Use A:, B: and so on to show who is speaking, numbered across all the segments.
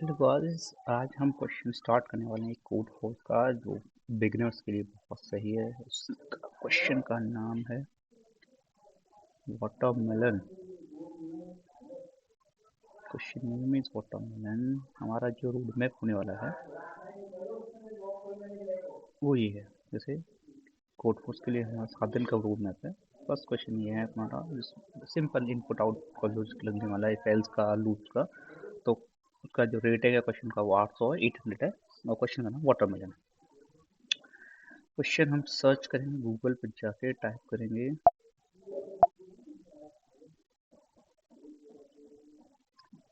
A: Hello guys, आज हम question start करने वाले हैं एक कोड फोर्स का जो बिगिनर्स के लिए बहुत सही है। उसका क्वेश्चन का नाम है watermelon. Question name is watermelon. हमारा जो रोड मैप होने वाला है वो ये है। जैसे कोड फोर्स के लिए हमारा 7 दिन का रोड मैप है। फर्स्ट क्वेश्चन ये है हमारा, सिंपल इनपुट आउटपुट का लॉजिक लगने वाला है, फेल्स का, लूप्स का। तो उसका जो रेट है क्वेश्चन का वो 800 और 800 है, और क्वेश्चन का नाम वाटरमेलन। क्वेश्चन हम सर्च करेंगे, गूगल पर जाके टाइप करेंगे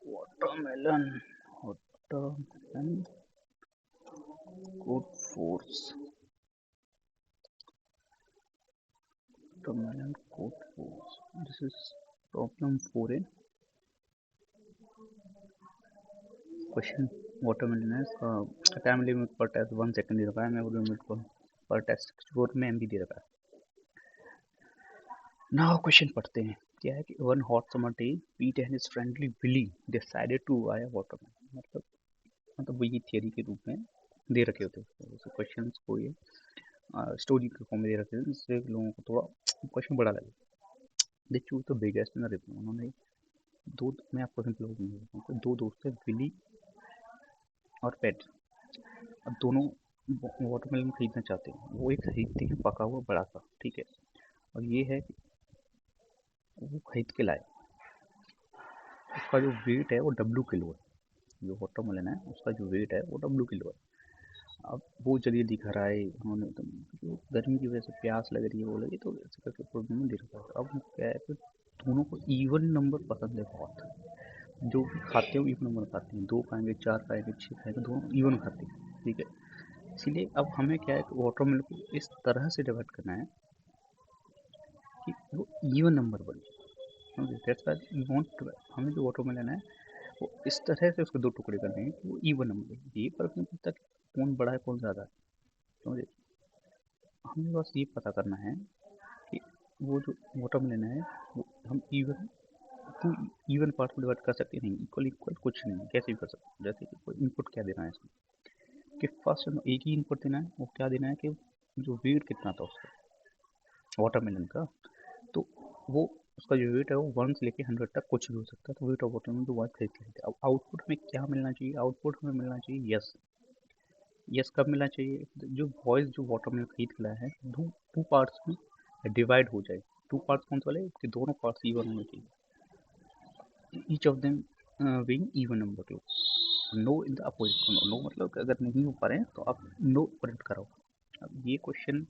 A: watermelon. Watermelon code force, watermelon code force. This is problem 4 है। क्वेश्चन वाटरमेलन है, इसका टाइम लिमिट पर टेस्ट 1 सेकंड दे रखा है, मेमोरी लिमिट पर टेस्ट 64 में MB दे रखा है। नाउ क्वेश्चन पढ़ते हैं। क्या है कि one hot summer day Pete and his friendly Willy decided to buy watermelon. मतलब वो ये थियरी के रूप में दे रखे होते हैं क्वेश्चन को, ये स्टोरी के फॉर्म में दे रखे हैं, जिससे लोगों को थोड़ा क्वेश्चन बड़ा लगे। They choose the biggest in the reply. उन्होंने मैं आपको सिंपल बताऊँ, दो दोस्त थे, विली और पेट। अब दोनों वाटरमेलन खरीदना चाहते हैं। वो एक खरीदते हैं पका हुआ बड़ा सा, ठीक है। और ये है कि वो खरीद के लाए, उसका जो वेट है वो W किलो है। जो वाटरमेलन है उसका जो वेट है वो W किलो है। अब वो जल्दी घर आए, उन्होंने तो गर्मी की वजह से प्यास लग रही है, वो लगी, तो ऐसे करके प्रॉब्लम दे रखा है। अब क्या है कि दोनों को इवन नंबर पसंद है बहुत। जो भी खाते हो इवन नंबर खाते हैं, 2 खाएंगे, 4 खाएंगे, 6 खाएंगे, दोनों इवन खाते हैं, ठीक है। इसीलिए अब हमें क्या है कि वाटरमेलन को इस तरह से डिवाइड करना है कि वो इवन नंबर बने। दैट्स व्हाई वी वांट, हमें जो वाटरमेलन है वो इस तरह से उसके 2 टुकड़े करने हैं कि वो इवन नंबर है। ये फर्क नहीं पड़ता कि कौन बड़ा है कौन ज़्यादा है, समझे। हमें बस ये पता करना है कि वो जो वाटरमेलन है वो हम इवन टू इवन पार्ट में डिवाइड कर सकते हैं। नहीं, इक्वल इक्वल कुछ नहीं, कैसे भी कर सकते हैं। जैसे कि कोई इनपुट क्या देना है इसमें, कि फर्स्ट हमें एक ही इनपुट देना है, वो क्या देना है कि जो वेट कितना था उसका, वाटरमेलन का। तो वो उसका जो वेट है वो 1 से लेके 100 तक कुछ भी हो सकता है। तो वेट ऑफ वाटरमेलन तो 1 खरीद लेते हैं। अब आउटपुट में क्या मिलना चाहिए, आउटपुट हमें मिलना चाहिए यस। यस कब मिलना चाहिए, जो बॉयज जो वाटरमेलन खरीद के लाया है टू पार्ट्स में डिवाइड हो जाए। टू पार्ट्स कौन से वाले कि दोनों पार्ट्स इवन होने चाहिए, each of them being even number two. No in the opposite. No मतलब कि अगर नहीं हो पा रहे हैं तो आप नो प्रिंट कराओ। अब ये क्वेश्चन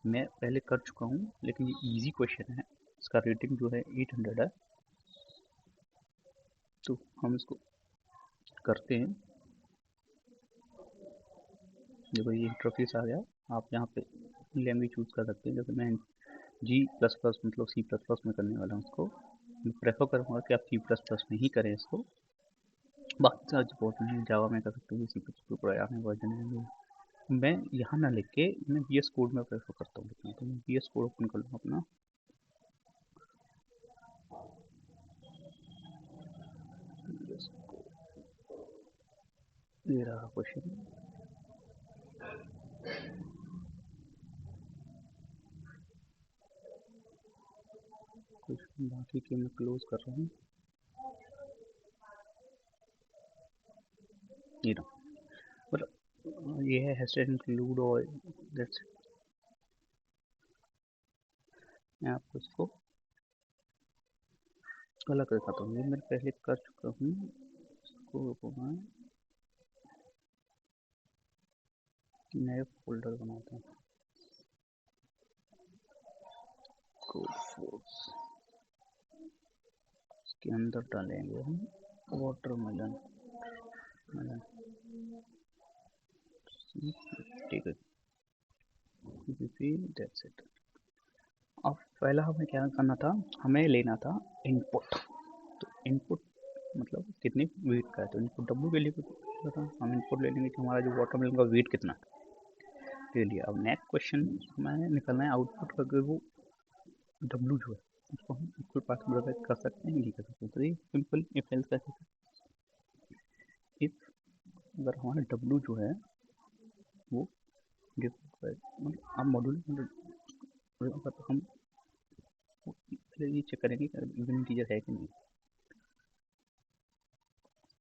A: मैं पहले कर चुका हूँ, लेकिन ये इजी क्वेश्चन है। इसका रेटिंग जो है 800 है। तो हम इसको करते हैं। देखो ये इंटरफेस आ गया। आप यहाँ पे लैंग्वेज चूज़ कर सकते हैं। जैसे मैं G++ मतलब C++ में करने वाला हूँ इसको। मैं प्रेफर करूँगा कि आप C++ में ही करें इसको। बाकी चार्ज बहुत नहीं, जावा में कर सकते हैं, C++ पुराने वर्जन है। मैं यहाँ ना लिख के मैं VS कोड में प्रेफर करता हूँ लिखना। तो मैं VS कोड ओपन कर लूँ अपना। ये रहा क्वेश्चन। कुछ बाकी के मैं क्लोज कर रहा हूँ। ये रहा, मतलब ये है हैशटैग इंक्लूड और दैट्स। मैं आपको इसको अलग दिखाता हूँ। ये मैं पहले कर चुका हूँ। इसको मैं नए फोल्डर बनाता हूँ, कोड फोर्स। इसके अंदर डालेंगे हम वाटरमेलन। ठीक है, दैट्स इट। अब पहला हमें क्या करना था, हमें लेना था इनपुट। तो इनपुट मतलब कितने वेट का है, तो इनपुट डब्ल्यू के लिए था। हम इनपुट ले लेंगे कि हमारा जो वाटरमेलन का वेट कितना ले लिया। अब नेक्स्ट क्वेश्चन हमें निकलना है आउटपुट का, अगर वो डब्ल्यू जो है उसको हम इक्वल पार्ट में डिवाइड कर सकते हैं, नहीं कर सकते। तो ये सिंपल इफ एल्स का, इफ W जो है वो मतलब आप मॉड्यूल मतलब हम पहले ये चेक करेंगे कि इवन इंटीजर है कि नहीं,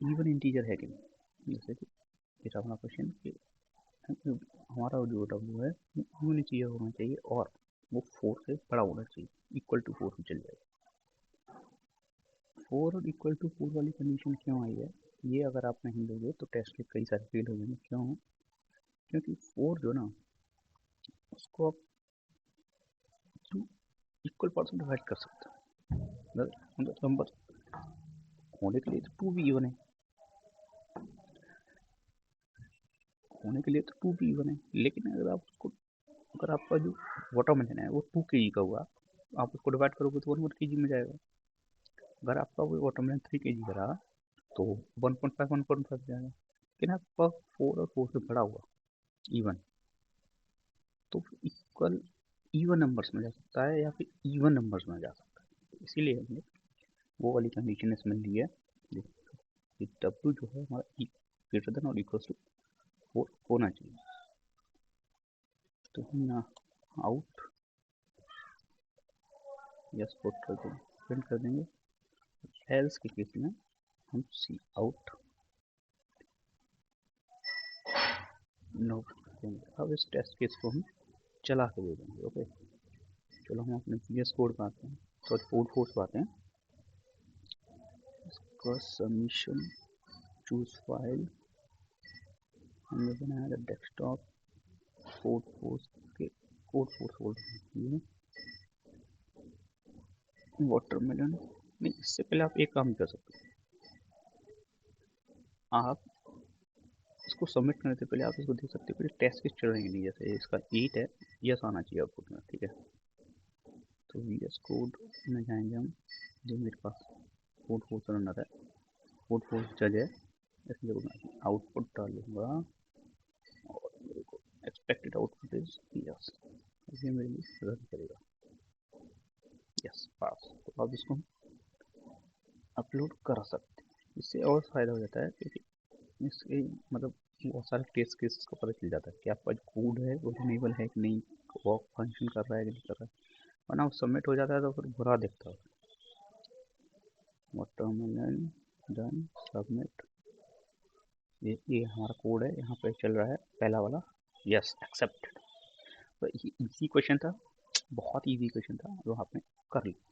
A: इवन इंटीजर है कि नहीं। जैसे कि ये हमारा क्वेश्चन कि हमारा जो W है वो इवन इंटीजर होना चाहिए और वो 4 से बड़ा होना चाहिए, इक्वल टू 4 भी चल जाएगा। 4 और इक्वल टू 4 वाली कंडीशन क्यों आई है, ये अगर आप नहीं दोगे तो टेस्ट के कई सारे फेल हो जाएंगे। क्यों? क्योंकि 4 जो ना उसको आप इक्वल परसेंट डिवाइड कर सकते हो, मतलब नंबर होने के लिए तो 2 भी इवन है, होने के लिए तो 2 भी इवन है, लेकिन अगर आप उसको, अगर आपका जो वाटरमेलन है वो 2 kg का हुआ, आप उसको डिवाइड करोगे तो 1 kg में जाएगा। अगर आपका वो वाटरमेलन 3 kg का रहा तो 1.5 जाएगा। लेकिन आपका 4 और 4 से बड़ा हुआ इवन, तो इक्वल इवन नंबर्स में जा सकता है या फिर इवन नंबर्स में जा सकता है। इसीलिए हमने वो वाली कंडीशन इसमें ली है कि W जो है हमारा ग्रेटर देन और इक्वल टू 4 होना चाहिए। तो हम यहाँ आउट यस पुट कर देंगे, प्रिंट कर देंगे। एल्स के केस में हम सी आउट नो देंगे। अब इस टेस्ट केस को हम चला के दे देंगे। ओके, चलो हम अपने VS कोड पे आते हैं, तो कोड फोर्स पे आते हैं। इसका सबमिशन चूज फाइल हमने बनाया था डेस्कटॉप कोड फोर्स के कोड फोर्स फोल्डर वाटरमेलन। नहीं, इससे पहले आप एक काम कर सकते हो, आप इसको सबमिट करने से पहले आप इसको देख सकते हो कि टेस्ट किस चल रही है। जैसे इसका 8 है, यस आना चाहिए आउटपुट में, ठीक है। तो VS कोड में जाएंगे हम, जो मेरे पास कोड फोर्स रनर है, कोड फोर्स जज है, इसलिए मैं आउटपुट डालूंगा और मेरे को एक्सपेक्टेड आउटपुट इज यस, ये मेरे लिए रन करेगा। यस पास। तो अब इसको अपलोड कर सकते हैं। इससे और फ़ायदा हो जाता है क्योंकि इसके मतलब बहुत सारे टेस्ट केसेस का पता चल जाता है कि आपका जो कोड है वो इनेबल है कि नहीं, वर्क फंक्शन कर रहा है कि नहीं कर रहा है। वरना सबमिट हो जाता है तो फिर बुरा दिखता है। वाटरमेलन डन सबमिट, ये हमारा कोड है, यहाँ पे चल रहा है पहला वाला यस एक्सेप्टेड। तो ये इजी क्वेश्चन था, बहुत इजी क्वेश्चन था जो आपने कर लिया।